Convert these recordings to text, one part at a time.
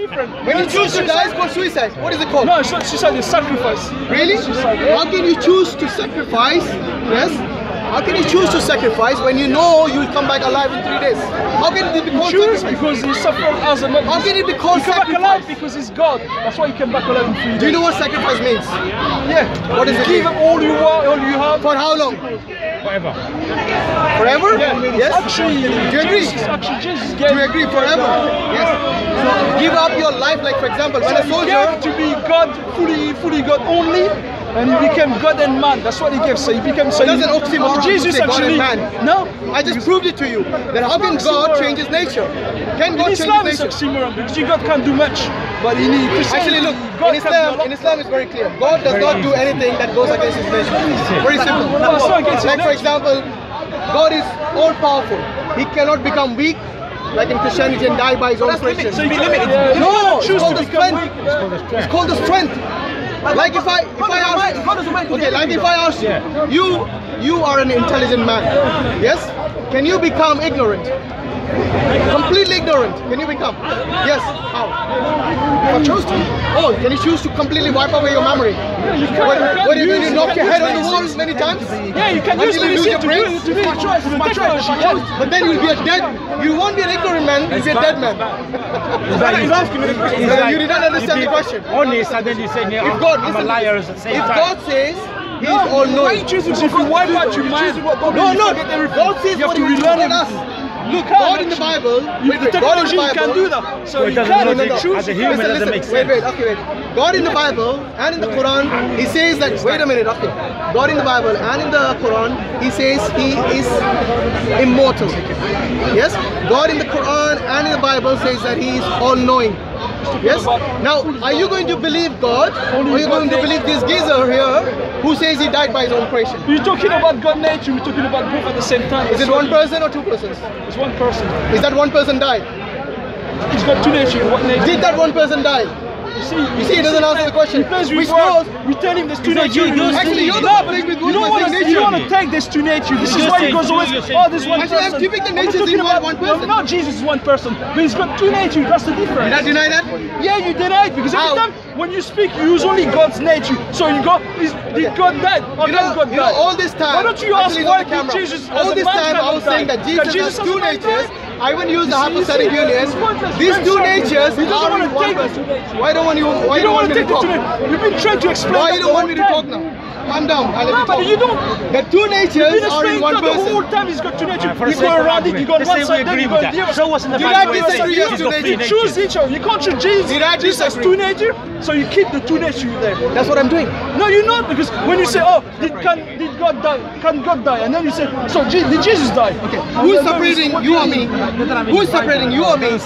different. When you choose to die, it's called suicide. What is it called? No, it's not suicide, it's sacrifice. Really? Suicide. How can you choose to sacrifice? Yes. How can you choose to sacrifice when you know you will come back alive in 3 days? How can it be called sacrifice? Because he suffered as a man. How can it be called sacrifice? He came back alive because he's God. That's why he came back alive in 3 days. Do you know what sacrifice means? Yeah. What is it? Give up all you want, all you have. For how long? Forever. Forever? Yeah. Yes. Actually, do you agree? Jesus gave. Do you agree? Forever. Yes. So give up your life, like for example, when a soldier to be God, fully God only. And he became God and man. That's what he gave. So he became. So that's an oxymoron. Jesus actually. God and man. No, I just proved it to you. That how can God change his nature? Can God change his nature? Islam is oxymoron because God can't do much. But in actually, look, in Islam it's very clear. God does not do anything that goes against his nature. Very simple. Like for example, God is all powerful. He cannot become weak. Like in Christianity and die by his own Christian. So you be limited. No, it's called the strength. It's called the strength. Like if I ask you, you are an intelligent man. Yes? Can you become ignorant? Completely ignorant. Can you become? Yes. How? If I chose to. Oh, can you choose to completely wipe away your memory? Yeah, you can. What do you do? You knock your head on the wall many times? Yeah, you can use your brain to be a choice. But then you'll be a dead. You won't be an ignorant man. You'll be a dead man. He's asking me the question. You did not understand the question. Honest, and then you say, if God, I'm a liar at the same time. If God says He's all knowing. Why are you choosing? If you wipe out your mind, no. God says what He will relearn us. Look, God in the Bible, the technology can do that. So it doesn't choose. As a human, it doesn't make sense. Wait. God in the Bible and in the Quran, He says that. Wait a minute. Okay. God in the Bible and in the Quran, He says He is immortal. Yes. God in the Quran and in the Bible says that He is all-knowing. Yes. Now, are you going to believe God, or are you going to believe this geezer here who says he died by his own creation? You're talking about God nature. We're talking about both at the same time. Is it one person or two persons? It's one person. Is that one person died? He's got two natures. What nature? Did that one person die? You see, he doesn't answer the question. We tell him there's two natures. Actually, you're not playing with you want to take this two nature. This is why he goes always, oh, this one person. I'm giving the natures in one person. No, Jesus is one person. But he's got two natures. That's the difference. Did I deny that? Yeah, you deny it. Because every time when you speak, you use only God's nature. So you go, did God die? Or God die? All this time. Why don't you ask why did Jesus all this time I was saying that Jesus has two natures. I even use the hypostatic union. These two natures are in one person. Why don't want me to talk? You've been trying to explain. Why you don't want me to talk now? Calm down. I'll let you talk. You don't. The two natures are in one person. The whole time he's got two natures. You go around it. You go on one side. Then you go on the other. Show us in the Bible. Did I disagree with two natures? Choose each other. You can't choose Jesus. Did I Jesus has two natures, so you keep the two natures there. That's what I'm doing. No, you're not, because when you say, oh, did God die? Can God die? And then you say, so did Jesus die? Okay. Who's separating you or me? Who's separating you or me?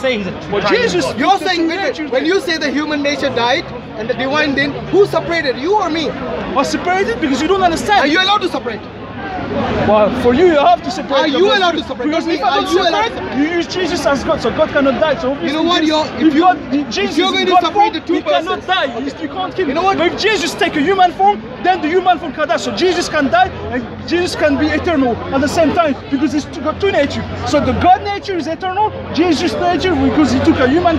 Jesus. You're saying when you say the human nature died and the divine didn't, who separated, you or me? I separated because you don't understand. Are you allowed to separate? Well, for you have to separate. Are you allowed to separate? Because if I don't separate, you use Jesus as God, so God cannot die. So you know what? If you're going to separate the two persons, he cannot die. You can't kill him. You know what? But if Jesus take a human form, then the human form can die. So Jesus can die and Jesus can be eternal at the same time because he's got two natures. So the God nature is eternal. Jesus nature, because he took a human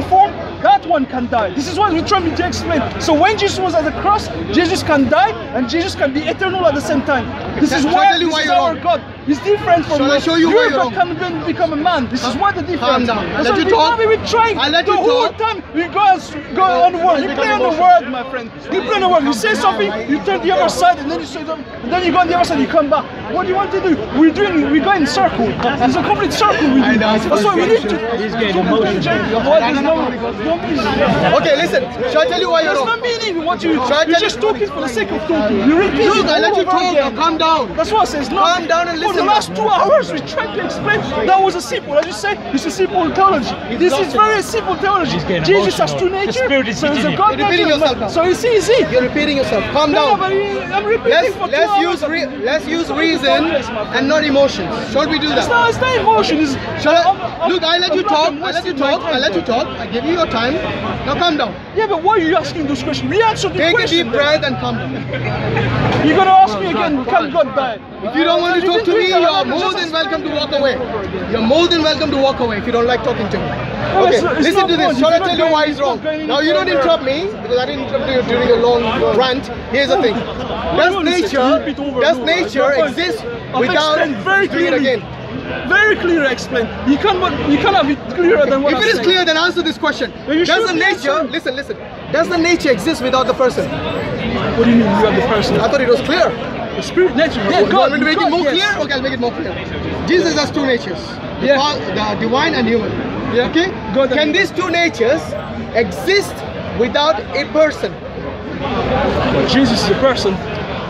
form, that one can die. This is what we're trying to explain. So when Jesus was at the cross, Jesus can die and Jesus can be eternal at the same time. This is why this is our God. It's different from you. Show you your God can become a man. This is what the difference. I'll let you talk. I'll let you talk. The whole time we go on the word. You play on the word, my friend. You play on the word. You say something, you turn the other side, and then you say something, and then you go on the other side, you come back. What do you want to do? We go in circle. It's a complete circle we do. That's why we need to. He's getting emotional. Okay, listen. Shall I tell you why you're wrong? That's not meaning what you're just talking for the sake of talking. You repeat. Look, I let you talk. Now calm down. That's what I says. Calm down and listen. For the last 2 hours, we tried to explain that was a simple. As you say, it's a simple theology. This is very simple theology. Jesus has two natures. So it's a God nature. So it's easy. You're repeating yourself. Calm down. No, but I'm repeating for 2 hours. Let's use reason and not emotions. Shall we do that? It's not emotion. Look, I let you talk. I let you talk. I give you your time. Now calm down. Yeah, but why are you asking those questions? We answered the question. Take a deep breath and calm down. You're gonna ask me again, can God die? If you don't want to talk to me, me, you're more than welcome to walk away. You're more than welcome to walk away if you don't like talking to me. Okay, listen to this. Shall I tell you why he's wrong? Now you don't interrupt me because I didn't interrupt you during your long rant. Here's the thing. Does nature exist without doing it again? Very clear explain. You can't have it clearer than what If it is clear, then answer this question. Does the nature, listen, does the nature exist without the person? What do you mean you have the person? I thought it was clear. The spirit nature. Yeah, God. You want me to make it more yes. clear? Okay, I'll make it more clear. Jesus has two natures. The divine and human. Yeah. Okay? God. Can these two natures exist without a person? Well, Jesus is a person.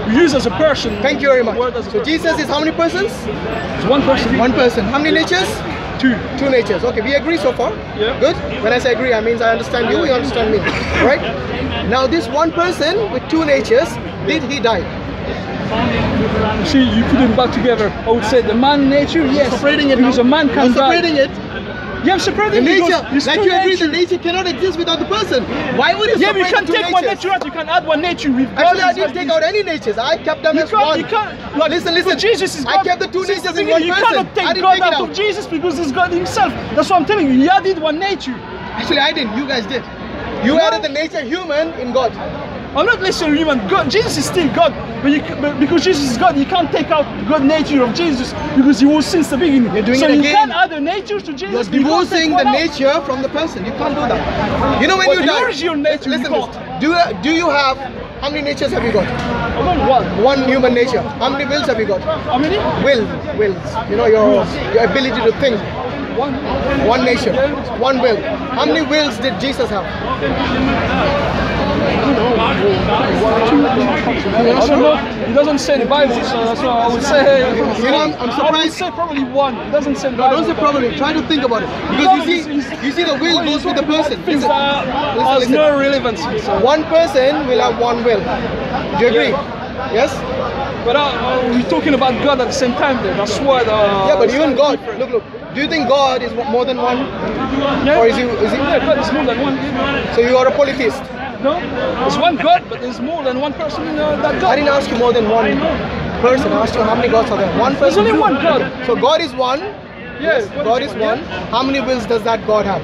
We use as a person. Thank you very much. So Jesus is how many persons? It's one person. One person. How many natures? Two. Two natures. Okay, we agree so far. Yeah. Good. When I say agree, I mean I understand you, you understand me. Right? Now this one person with two natures, did he die? See, you put them back together. I would say the man nature, yes. Separating it. Because a man can die. Separating it. Yeah, I'm separating the nature. Because like you agree, the nature cannot exist without the person. Why would you? Yeah, but you separate can the two take one natures? nature out. You can add one nature with God. Actually, I didn't take out any natures. I kept them as one. You can't. Like, Listen. Jesus is God. I kept the two natures in one person. You cannot take God out of Jesus because it's God Himself. That's what I'm telling you. He added one nature. Actually, I didn't. You guys did. You added the nature human in God. I'm not listening to human. God, Jesus is still God, but because Jesus is God, you can't take out God nature of Jesus because He was since the beginning. You're doing so it you again. can't add a nature to Jesus. You're divorcing the nature from the person. You can't do that. You know when you die. The original nature. Listen. Do you have? How many natures have you got? One. One human nature. How many wills have you got? How many? Wills. You know your ability to think. One nature. One will. How many wills did Jesus have? I don't know. It doesn't say in the Bible, so that's why I would say. You know, I'm surprised. I would say probably one. It doesn't say in the No, Bible. don't say probably. Try to think about it. Because you see the will goes with the person. Things that has no relevancy. So. One person will have one will. Do you agree? Yes? But we're talking about God at the same time then. That's why the... Yeah, but even God. Look. Do you think God is more than one? Yeah. Or is he? Yeah, God is more than one. So you are a polytheist? No, there's one God, but there's more than one person in that God. I didn't ask you more than one person. I asked you how many gods are there. One person. There's only one God. So God is one. Yes, God is one. How many wills does that God have?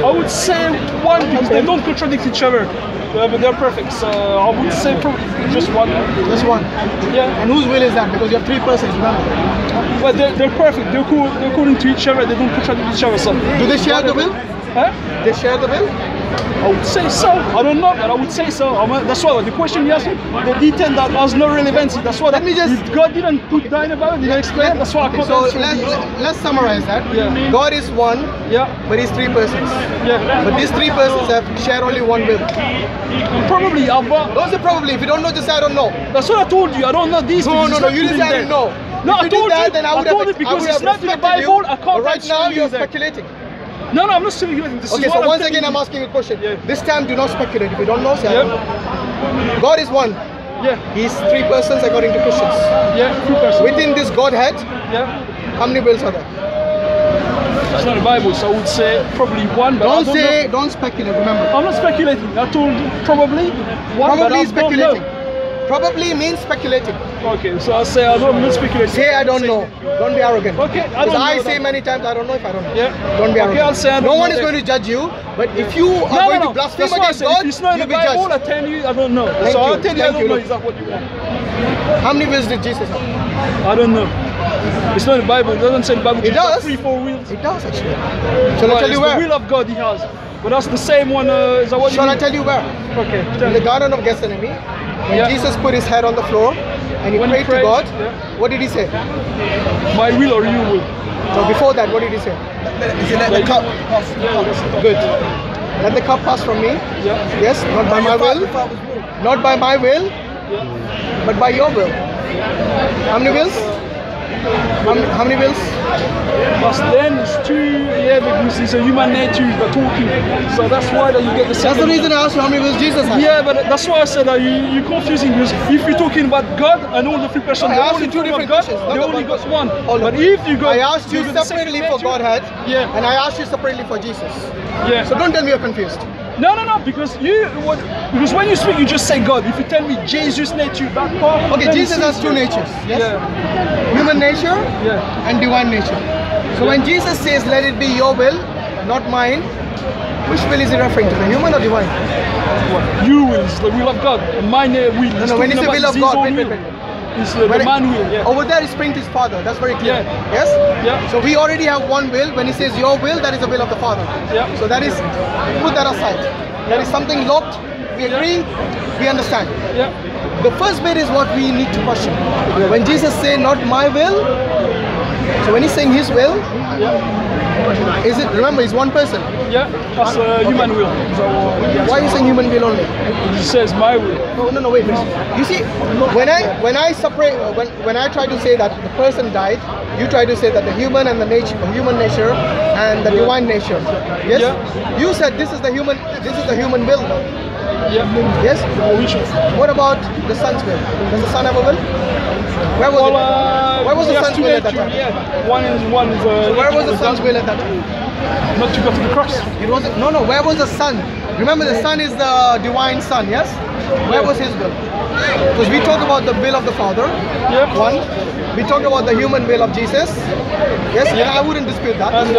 I would say one because they don't contradict each other. But they're perfect. So I would say probably just one. Just one. Yeah. And whose will is that? Because you have three persons, remember? But they're perfect. They're according to each other. They don't contradict each other. So do they share the will? Huh? They share the will? I would say so. I don't know, but I would say so. That's why the question you asked me, the detail that has no relevancy. That's why. Let me just. If God didn't put down about it, didn't explain. That's why I can't So answer let's summarize that. Yeah. God is one. Yeah. But He's three persons. Yeah. But these three persons share only one will. Probably, Don't say probably. If you don't know, just say I don't know. That's what I told you. I don't know these. No. You didn't say I didn't know. No, I told you. Then I told you because it's not in the Bible. I can't. Right now you're speculating. No, I'm not speculating. This okay, is so what once again I'm asking you a question. Yeah. This time do not speculate. If you don't know, say I don't know. God is one. Yeah. He's three persons according to Christians. Yeah, three persons. Within this Godhead, how many wills are there? It's not the Bible, so I would say probably one. But don't speculate. Remember. I'm not speculating. I told you probably one. Probably speculating. Probably means speculating. Okay, so I say I'm not speculating. Say I don't know. Don't be arrogant. Okay, I don't know. I say many times I don't know if I don't know. Yeah. Don't be arrogant. Okay, I'll say I don't no one know is going to judge you, but if you are going to blaspheme against God, if it's not in the Bible, I tell you I don't know. Thank so you. I'll tell you I don't know. Is that what you want? How many wheels did Jesus have? I don't know. It's not in the Bible. It doesn't say in the Bible. It does. 3, 4 wheels. It does actually. Shall I tell you where? The will of God He has. But that's the same one. Is that what Shall I tell you where? Okay. In the Garden of Gethsemane, when Jesus put his head on the floor and he prayed to God, what did he say? My will or your will? So before that, what did he say? Let the cup pass. Good. Let the cup pass from me. Yeah. Yes, not by my will. Not by my will, but by your will. How many wills? How many wills? But then it's too, because it's a human nature you're talking. So that's why that you get the same. That's the reason I asked you how many wills Jesus has. Yeah, but that's why I said that you're confusing, because if you're talking about God and all the three persons, I asked you two different questions. They only got one. But if you go, I asked you separately for Godhead, yeah, and I asked you separately for Jesus. Yeah. So don't tell me you're confused. No, because because when you speak, you just say God. If you tell me Jesus nature, that part. Okay, Jesus has two natures. Yes? Yeah. Human nature Yeah. and divine nature. So when Jesus says, "Let it be your will, not mine," which will is he referring to? The human or divine? You will is the will of God. And mine will. No, when you say will of God, wait. It's the man will. Yeah. Over there is praying to his Father. That's very clear. Yeah. Yes? Yeah. So we already have one will. When he says your will, that is the will of the Father. Yeah. So that is, put that aside. That is something locked. We agree. We understand. Yeah. The first bit is what we need to question. When Jesus said, "Not my will," so when he's saying his will, is it? Remember, he's one person. Yeah. That's human will. So, Why are you saying human will only? He says my will. No, wait. You see, when I separate, when I try to say that the person died, you try to say that the human and the human nature and the divine nature. Yes. Yeah. You said this is the human will. Yeah. Yes. Which one? What about the son's will? Does the son have a will? Where was it? Where was the son's will at that time? Yeah. One is. So where was the son's will at that time? Not to go to the cross. It wasn't. No. Where was the son? Remember, the son is the divine son. Yes. Where was his will? Because we talk about the will of the Father. Yeah. One. We talk about the human will of Jesus. Yes. Yeah. And I wouldn't dispute that. And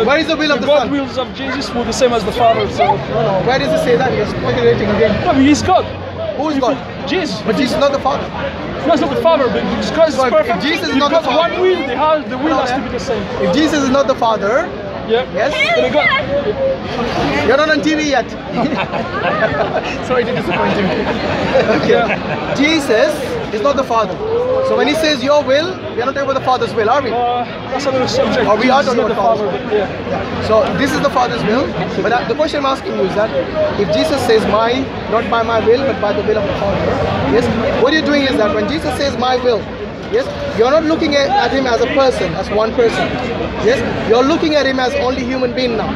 where is the will of the God Son? wills of Jesus were the same as the Father. So. No. Where does it say that? You're speculating again. No, but he's God. Who is God? Jesus. But Jesus is not the Father. No, it's not the Father, but because God is So if perfect. Jesus is you've not the got Father- one will, the will has to be the same. If Jesus is not the Father, Yeah. yes, But God, you're not on TV yet. Sorry to disappoint you. Okay. Jesus is not the Father. So when he says your will, we are not talking about the Father's will, are we? that's another subject. Or we are Jesus is talking not the about Father, Father's but yeah. So this is the Father's will. But the question I'm asking you is that if Jesus says not by my will, but by the will of the Father, yes, what you're doing is that when Jesus says my will, yes, you're not looking at him as a person, as one person. Yes, you're looking at him as only human being now.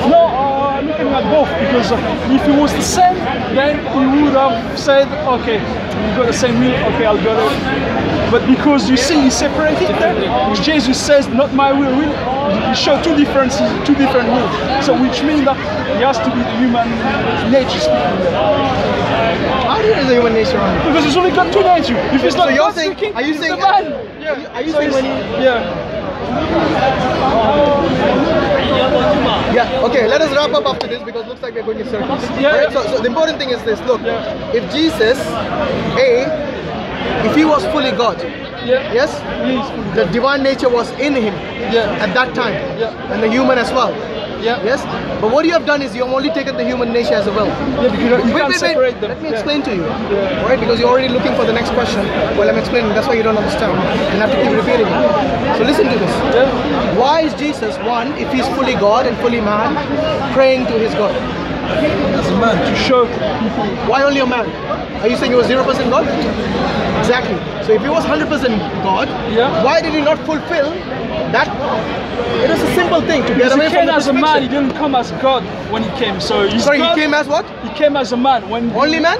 No, I'm looking at both because if he was the same, then he would have said, okay, you got the same will, okay, I'll go there. But because you see, he separated there, which Jesus says, not my will, he showed two different wills. So which means that he has to be the human nature speaking there. How do you know the human nature on it? Because he's only got two natures. If it's So not you're God saying, speaking, are you he's saying, the man. Yeah. are you So saying when yeah, okay, let us wrap up after this because it looks like we're going in circles. Yeah. Right? So the important thing is this, look, Yeah. if Jesus, if he was fully God, Yeah. yes, the divine nature was in him Yeah. at that time, Yeah. and the human as well. Yeah. Yes, but what you have done is you have only taken the human nature as a will. Yeah, because you can't separate them. Let me explain to you. Right? Because you're already looking for the next question. Well, I'm explaining. That's why you don't understand. You have to keep repeating it. So listen to this. Yeah. Why is Jesus, one, if he's fully God and fully man, praying to his God? As a man, to show people. Why only a man? Are you saying he was 0% God? Exactly. So if he was 100% God, Yeah. why did he not fulfill that? It is a simple thing to get Because away he from came the as a man, he crucifixion. didn't come as God when he came. So he's Sorry, God. he came as what? He came as a man. When Only man?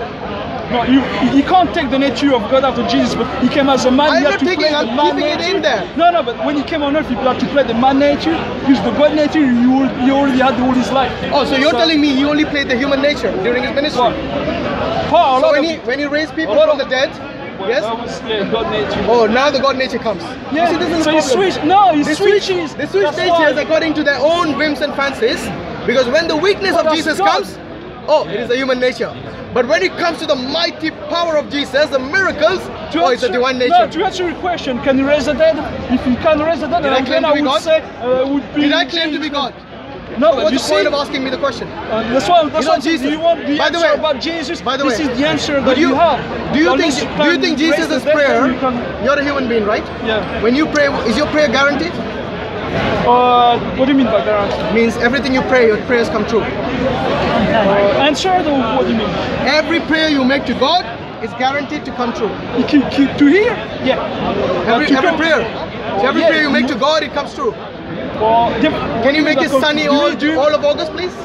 No, you can't take the nature of God after Jesus, but he came as a man. I'm You have not to taking play it, the I'm man keeping it nature. in there. No, but when he came on earth, you have to play the man nature. Because the God nature, you already had all his life. Oh, so you're telling me he only played the human nature during his ministry? What? Paul, So when he raised people from the dead, yes? That was God nature. Oh, now the God nature comes. Yeah. You see, this is So the he problem. switched. No, he They switches. They switch That's natures why. according to their own whims and fancies, because when the weakness But of that's Jesus God. comes, oh, it is the human nature. But when it comes to the mighty power of Jesus, the miracles, oh, it's the divine No, nature. to answer your question, can you raise the dead? If you can raise the dead, Did I claim then to I be would God? say would be. Did I claim to be God? No, but What's you the see, point of asking me the question? that's why. That's know, why Jesus- you want the by the answer way- about Jesus. by the this way, is the answer Do that you have. Do you Unless think can raise Jesus' the dead, prayer? then you can- You're a human being, right? Yeah. When you pray, is your prayer guaranteed? What do you mean by that? Means everything you pray, your prayers come true. Answer or what do you mean? Every prayer you make to God is guaranteed to come true. To hear? Yeah. Every To come- prayer. So every yeah, prayer you make to God, it comes true. Can you make it sunny all of August, please?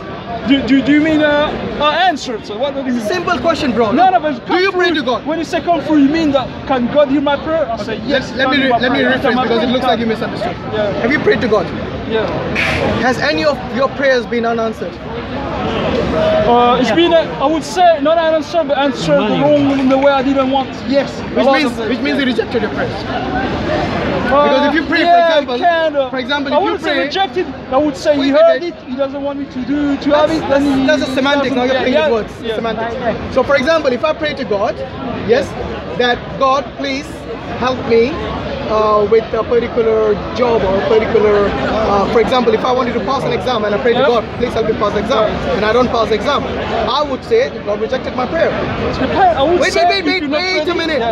Do you mean answered? So what do you mean? Simple question, bro. No, but Do you come pray through. to God? When you say come through, you mean that can God hear my prayer? I say yes. Let me God hear my rephrase prayer. because it looks like you Can. misunderstood. Yeah. Have you prayed to God? Yeah. Has any of your prayers been unanswered? It's been, I would say, not answered, but answered wrong in the way I didn't want. Yes, which means he rejected your prayers. Because if you pray, for example, I if you wouldn't say pray, rejected. I would say he heard it. He doesn't want me to have it. Then that's a semantic. Now you're playing with words. Semantics. So, for example, if I pray to God, yes, that God, please help me with a particular job or a particular, for example, if I wanted to pass an exam and I pray to God, please help me pass the exam, and I don't pass the exam, I would say that God rejected my prayer.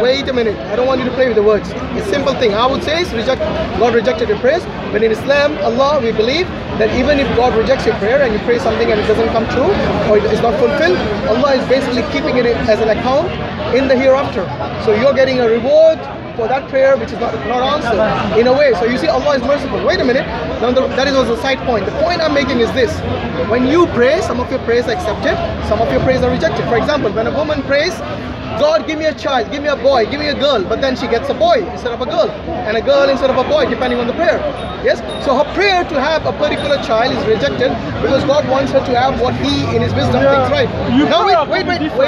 Wait a minute. I don't want you to play with the words. It's a simple thing. I would say is God rejected your prayers. But in Islam, Allah, we believe that even if God rejects your prayer and you pray something and it doesn't come true or it is not fulfilled, Allah is basically keeping it as an account in the hereafter. So you're getting a reward for that prayer which is not answered in a way. So you see, Allah is merciful. Wait a minute. Now that was a side point. The point I'm making is this: when you pray, some of your prayers are accepted, some of your prayers are rejected. For example, when a woman prays, God, give me a child, give me a boy, give me a girl, but then she gets a boy instead of a girl, and a girl instead of a boy, depending on the prayer. Yes? So her prayer to have a particular child is rejected because God wants her to have what He, in His wisdom, thinks right. Now wait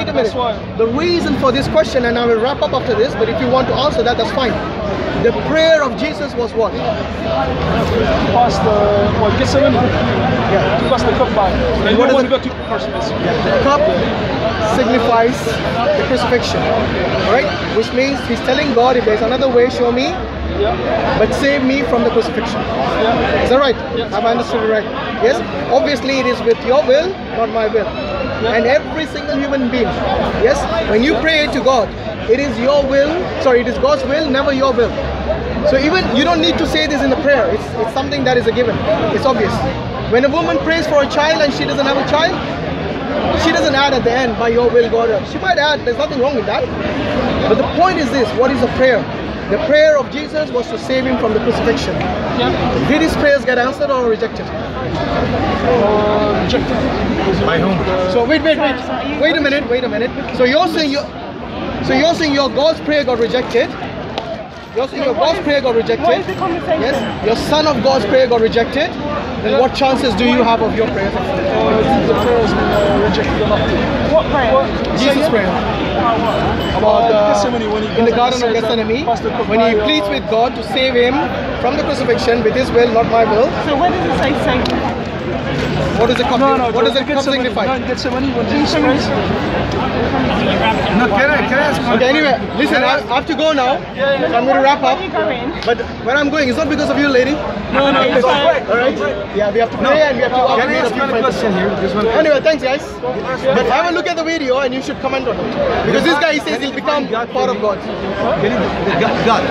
a minute. The reason for this question, and I will wrap up after this, but if you want to answer that, that's fine. The prayer of Jesus was what? Pass the Gethsemane. Yeah. To pass the cup by. And what want to go to Christmas. The cup signifies the crucifixion. Alright? Which means he's telling God, if there's another way, show me. Yeah. But save me from the crucifixion. Yeah. Is that right? Yes. Have I understood it right? Yes? Obviously it is with your will, not my will. Yeah. And every single human being, yes, when you pray to God, it is your will, sorry, it is God's will, never your will. So even, you don't need to say this in the prayer, it's something that is a given, it's obvious. When a woman prays for a child and she doesn't have a child, she doesn't add at the end, by your will, God. She might add, there's nothing wrong with that. But the point is this, what is a prayer? The prayer of Jesus was to save him from the crucifixion. Yeah. Did his prayers get answered or rejected? Rejected. By whom? So wait a minute. So you're saying your God's prayer got rejected. You're saying your God's prayer got rejected. What is the conversation? Yes. Your son of God's prayer got rejected. Then what chances do you have of your prayers? The prayers rejected or not. What prayer? Jesus' prayer. About in the Garden of Gethsemane, when he pleads with God to save him from the crucifixion with his will, not my will. So where does it say save him? What does it come what does it signify? Gethsemane, when Jesus prays. No, can I ask? Okay, anyway, listen, I have to go now. So I'm going to wrap up. But where I'm going is not because of you, lady. No, it's fine. Alright? Yeah, we have to pray and we have to Can I ask one question here? Just one question. Anyway, thanks guys. But have a look at the video and you should comment on it. Because this guy, he says he'll become part of God. God.